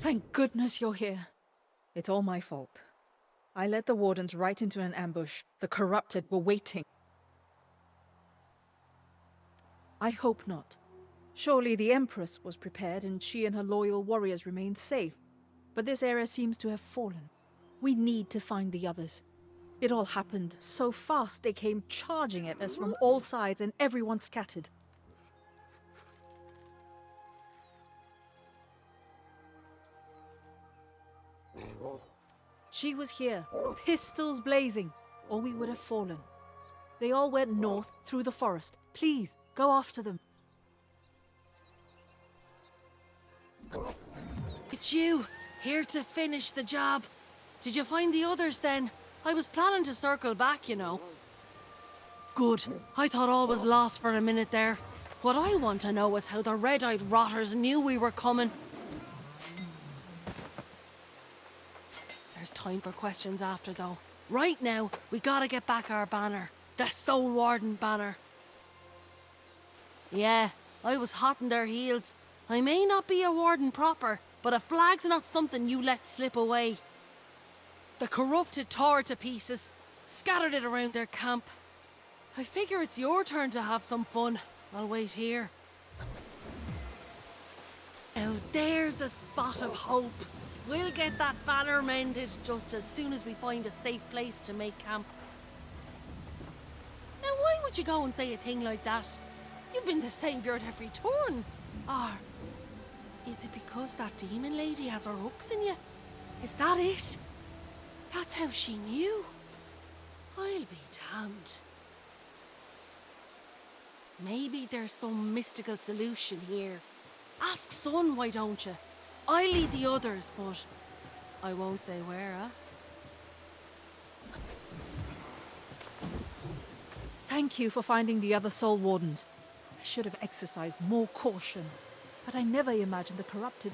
Thank goodness you're here. It's all my fault. I led the Wardens right into an ambush. The corrupted were waiting. I hope not. Surely the Empress was prepared and she and her loyal warriors remained safe. But this area seems to have fallen. We need to find the others. It all happened so fast they came charging at us from all sides and everyone scattered. She was here, pistols blazing, or we would have fallen. They all went north through the forest. Please, go after them. It's you, here to finish the job. Did you find the others then? I was planning to circle back, you know. Good. I thought all was lost for a minute there. What I want to know is how the red-eyed rotters knew we were coming. There's time for questions after, though. Right now, we gotta get back our banner. The Soul Warden banner. Yeah, I was hot in their heels. I may not be a warden proper, but a flag's not something you let slip away. The corrupted tore it to pieces, scattered it around their camp. I figure it's your turn to have some fun. I'll wait here. Now there's a spot of hope. We'll get that banner mended just as soon as we find a safe place to make camp. Now why would you go and say a thing like that? You've been the saviour at every turn. Or is it because that demon lady has her hooks in you? Is that it? That's how she knew. I'll be damned. Maybe there's some mystical solution here. Ask Sun, why don't you? I'll lead the others, but I won't say where, huh? Thank you for finding the other Soul Wardens. I should have exercised more caution, but I never imagined the corrupted.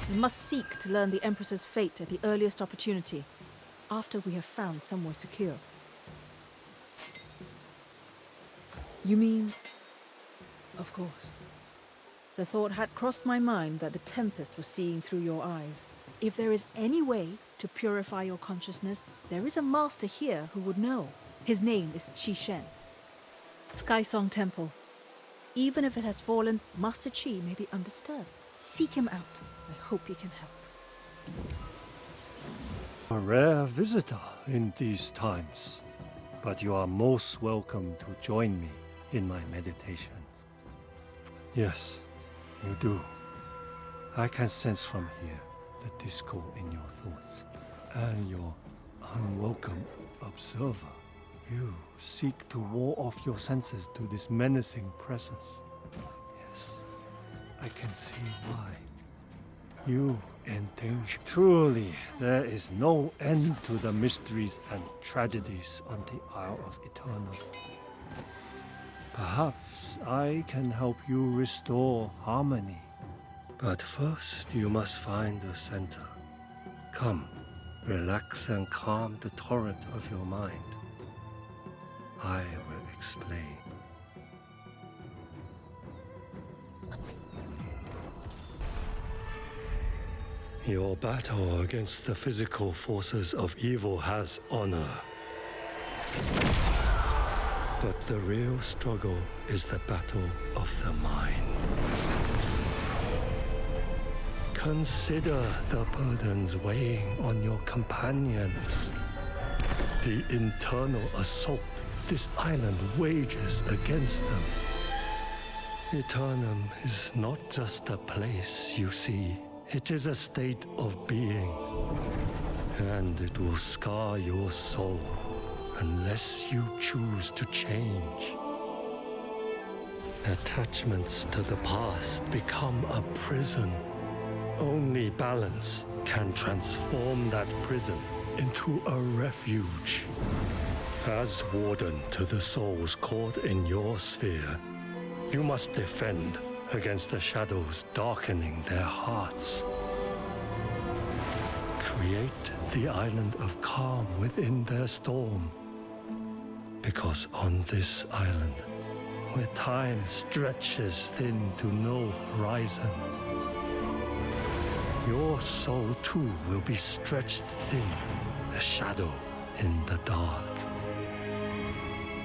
We must seek to learn the Empress's fate at the earliest opportunity, after we have found somewhere secure. You mean? Of course. The thought had crossed my mind that the Tempest was seeing through your eyes. If there is any way to purify your consciousness, there is a master here who would know. His name is Chi Shen. Sky Song Temple. Even if it has fallen, Master Chi may be undisturbed. Seek him out. I hope he can help. A rare visitor in these times, but you are most welcome to join me in my meditations. Yes, you do. I can sense from here the discord in your thoughts and your unwelcome observer. You seek to ward off your senses to this menacing presence. Yes, I can see why. You in danger. Truly, there is no end to the mysteries and tragedies on the Isle of Eternal. Perhaps I can help you restore harmony. But first, you must find the center. Come, relax and calm the torrent of your mind. I will explain. Your battle against the physical forces of evil has honor. But the real struggle is the battle of the mind. Consider the burdens weighing on your companions. The internal assault this island wages against them. Eternum is not just a place you see. It is a state of being. And it will scar your soul unless you choose to change. Attachments to the past become a prison. Only balance can transform that prison into a refuge. As warden to the souls caught in your sphere, you must defend against the shadows darkening their hearts. Create the island of calm within their storm. Because on this island, where time stretches thin to no horizon. Your soul too will be stretched thin, a shadow in the dark.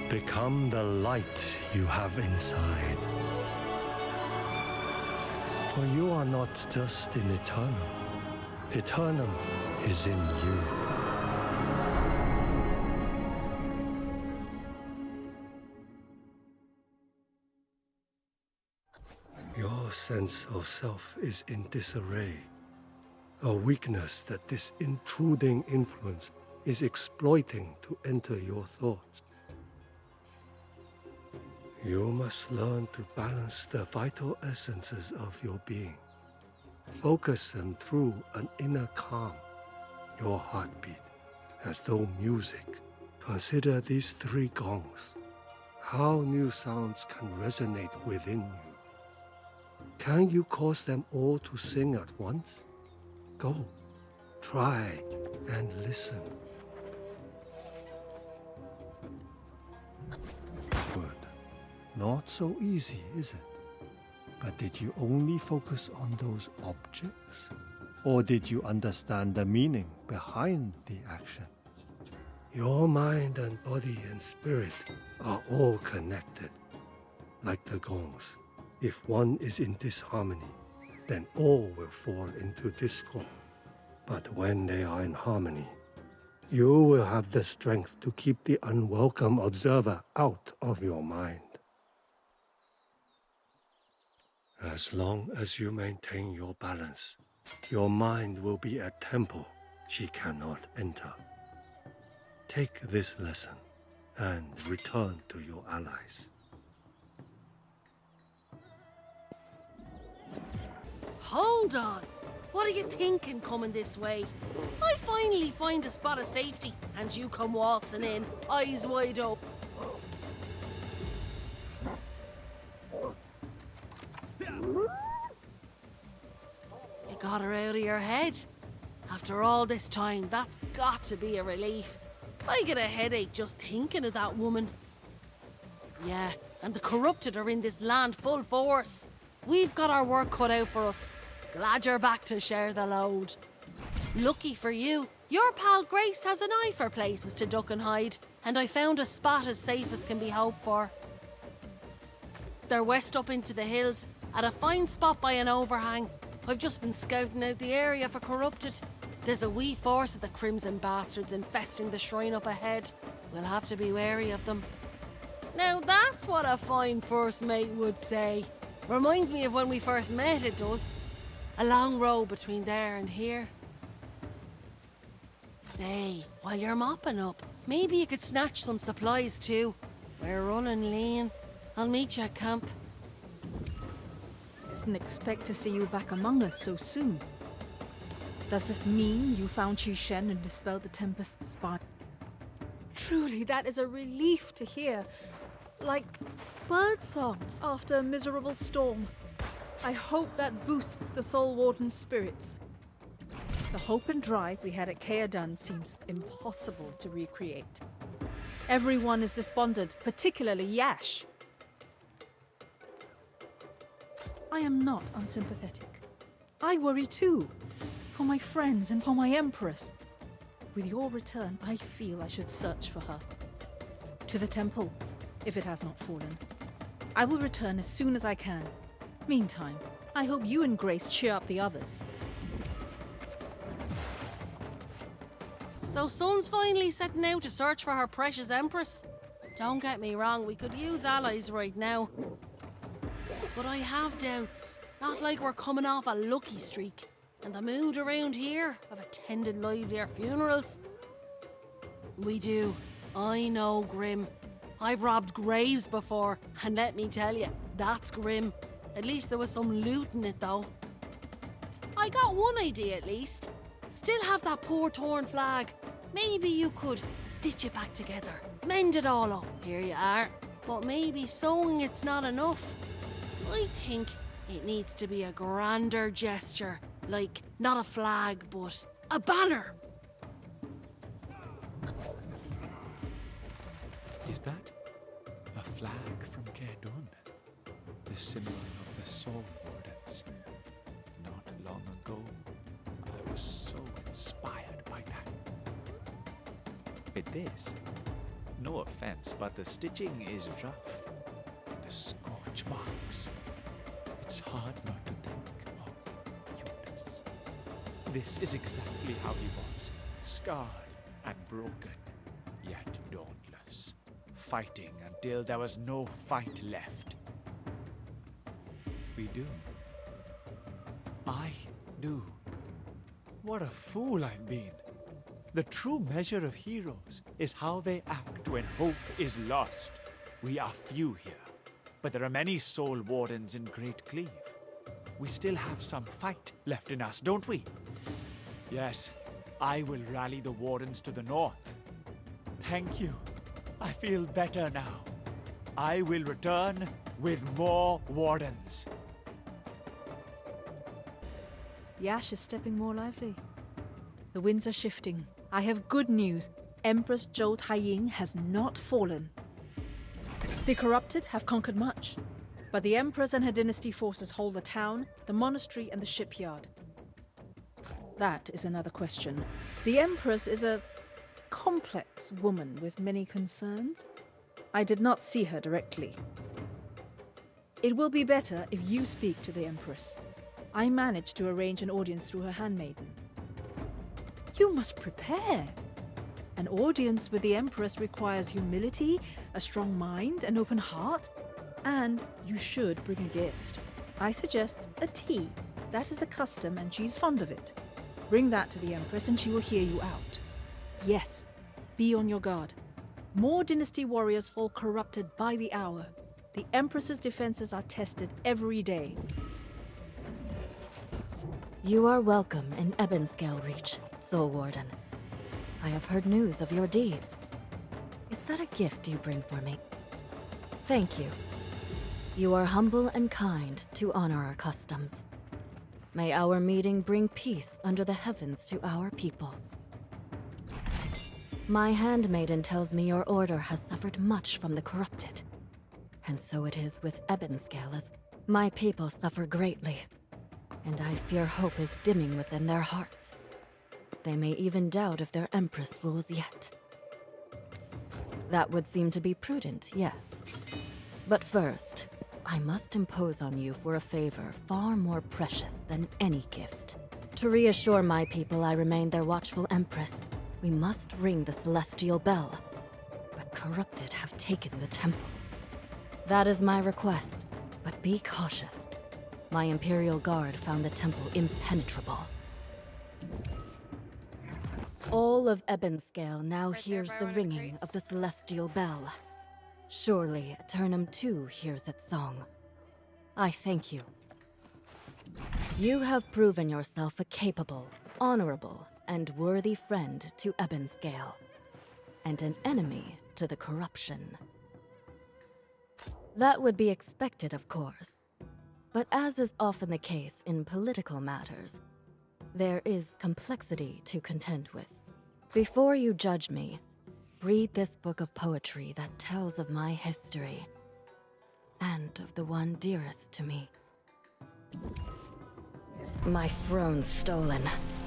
Become the light you have inside. For you are not just in Eternum. Eternum is in you. Your sense of self is in disarray. A weakness that this intruding influence is exploiting to enter your thoughts. You must learn to balance the vital essences of your being. Focus them through an inner calm, your heartbeat, as though music. Consider these 3 gongs. How new sounds can resonate within you. Can you cause them all to sing at once? Go, try, and listen. Good. Not so easy, is it? But did you only focus on those objects? Or did you understand the meaning behind the action? Your mind and body and spirit are all connected. Like the gongs, if one is in disharmony, then all will fall into discord. But when they are in harmony, you will have the strength to keep the unwelcome observer out of your mind. As long as you maintain your balance, your mind will be a temple she cannot enter. Take this lesson and return to your allies. Hold on! What are you thinking coming this way? I finally find a spot of safety and you come waltzing in, eyes wide open. You got her out of your head? After all this time, that's got to be a relief. I get a headache just thinking of that woman. Yeah, and the corrupted are in this land full force. We've got our work cut out for us. Glad you're back to share the load. Lucky for you, your pal Grace has an eye for places to duck and hide, and I found a spot as safe as can be hoped for. They're west up into the hills, at a fine spot by an overhang. I've just been scouting out the area for corrupted. There's a wee force of the Crimson Bastards infesting the shrine up ahead. We'll have to be wary of them. Now that's what a fine first mate would say. Reminds me of when we first met, it does. A long row between there and here. Say, while you're mopping up, maybe you could snatch some supplies too. We're running lean. I'll meet you at camp. Didn't expect to see you back among us so soon. Does this mean you found Shen and dispelled the Tempest's spine? Truly, that is a relief to hear. Like birdsong after a miserable storm. I hope that boosts the Soul Warden's spirits. The hope and drive we had at Edondscale seems impossible to recreate. Everyone is despondent, particularly Yash. I am not unsympathetic. I worry too, for my friends and for my Empress. With your return, I feel I should search for her. To the temple, if it has not fallen. I will return as soon as I can. Meantime, I hope you and Grace cheer up the others. So Sun's finally setting out to search for her precious Empress. Don't get me wrong, we could use allies right now. But I have doubts. Not like we're coming off a lucky streak. And the mood around here, I've attended livelier funerals. We do. I know grim. I've robbed graves before, and let me tell you, that's grim. At least there was some loot in it though. I got one idea at least. Still have that poor torn flag. Maybe you could stitch it back together. Mend it all up. Here you are. But maybe sewing it's not enough. I think it needs to be a grander gesture. Like, not a flag, but a banner. Is that A flag from Kerdun, the symbol of the Soul Wardens. Not long ago, I was so inspired by that. With this, no offense, but the stitching is rough. And the scorch marks. It's hard not to think of Yonas. This is exactly how he was. Scarred and broken, yet dauntless. Fighting until there was no fight left. We do. I do. What a fool I've been. The true measure of heroes is how they act when hope is lost. We are few here, but there are many Soul Wardens in Great Cleave. We still have some fight left in us, don't we? Yes, I will rally the Wardens to the north. Thank you. I feel better now. I will return with more Wardens. Yash is stepping more lively. The winds are shifting. I have good news. Empress Zhou Taiying has not fallen. The corrupted have conquered much, but the Empress and her dynasty forces hold the town, the monastery, and the shipyard. That is another question. The Empress is a complex woman with many concerns. I did not see her directly. It will be better if you speak to the Empress. I managed to arrange an audience through her handmaiden. You must prepare. An audience with the Empress requires humility, a strong mind, an open heart, and you should bring a gift. I suggest a tea. That is the custom and she's fond of it. Bring that to the Empress and she will hear you out. Yes, be on your guard. More dynasty warriors fall corrupted by the hour. The Empress's defenses are tested every day. You are welcome in Edondscale Reach, Soul Warden. I have heard news of your deeds. Is that a gift you bring for me? Thank you. You are humble and kind to honor our customs. May our meeting bring peace under the heavens to our peoples. My handmaiden tells me your order has suffered much from the corrupted. And so it is with Edondscale as my people suffer greatly. And I fear hope is dimming within their hearts. They may even doubt if their Empress rules yet. That would seem to be prudent, yes. But first, I must impose on you for a favor far more precious than any gift. To reassure my people I remain their watchful Empress, we must ring the celestial bell. But corrupted have taken the temple. That is my request, but be cautious. My Imperial Guard found the temple impenetrable. All of Edondscale now hears the ringing of the celestial bell. Surely Eternum too hears its song. I thank you. You have proven yourself a capable, honorable, and worthy friend to Edondscale, and an enemy to the corruption. That would be expected, of course. But as is often the case in political matters, there is complexity to contend with. Before you judge me, read this book of poetry that tells of my history, and of the one dearest to me. My throne stolen,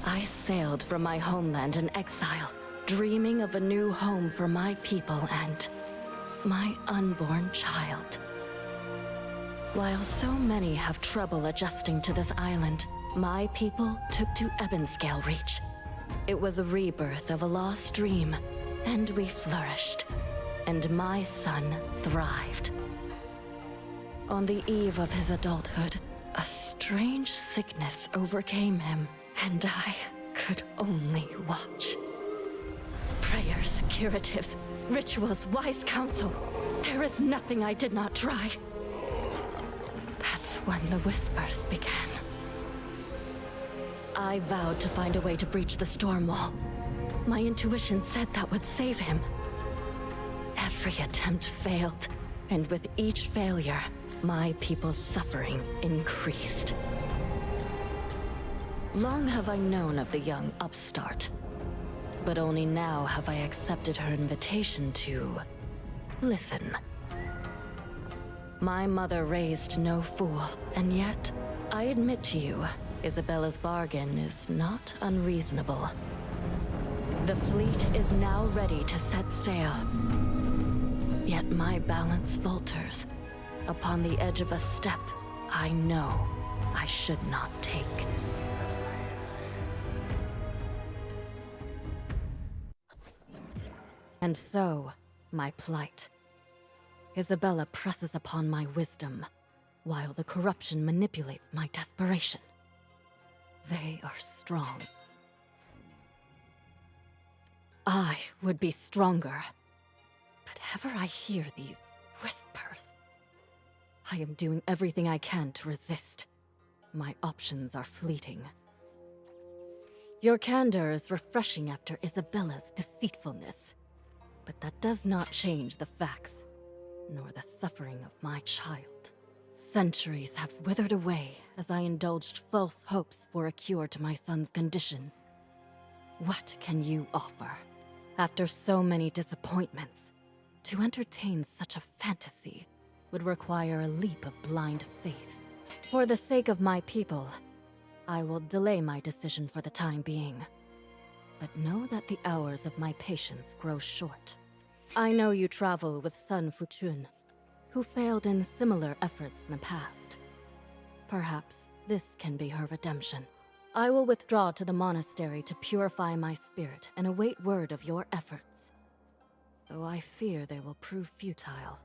I sailed from my homeland in exile, dreaming of a new home for my people and my unborn child. While so many have trouble adjusting to this island, my people took to Edondscale Reach. It was a rebirth of a lost dream, and we flourished, and my son thrived. On the eve of his adulthood, a strange sickness overcame him, and I could only watch. Prayers, curatives, rituals, wise counsel. There is nothing I did not try. That's when the whispers began. I vowed to find a way to breach the storm wall. My intuition said that would save him. Every attempt failed, and with each failure, my people's suffering increased. Long have I known of the young upstart, but only now have I accepted her invitation to listen. My mother raised no fool, and yet, I admit to you, Isabella's bargain is not unreasonable. The fleet is now ready to set sail. Yet my balance falters. Upon the edge of a step I know I should not take. And so, my plight. Isabella presses upon my wisdom, while the corruption manipulates my desperation. They are strong. I would be stronger. But ever I hear these whispers, I am doing everything I can to resist. My options are fleeting. Your candor is refreshing after Isabella's deceitfulness. But that does not change the facts, nor the suffering of my child. Centuries have withered away as I indulged false hopes for a cure to my son's condition. What can you offer? After so many disappointments, to entertain such a fantasy would require a leap of blind faith. For the sake of my people, I will delay my decision for the time being. But know that the hours of my patience grow short. I know you travel with Sun Fuchun, who failed in similar efforts in the past. Perhaps this can be her redemption. I will withdraw to the monastery to purify my spirit and await word of your efforts, though I fear they will prove futile.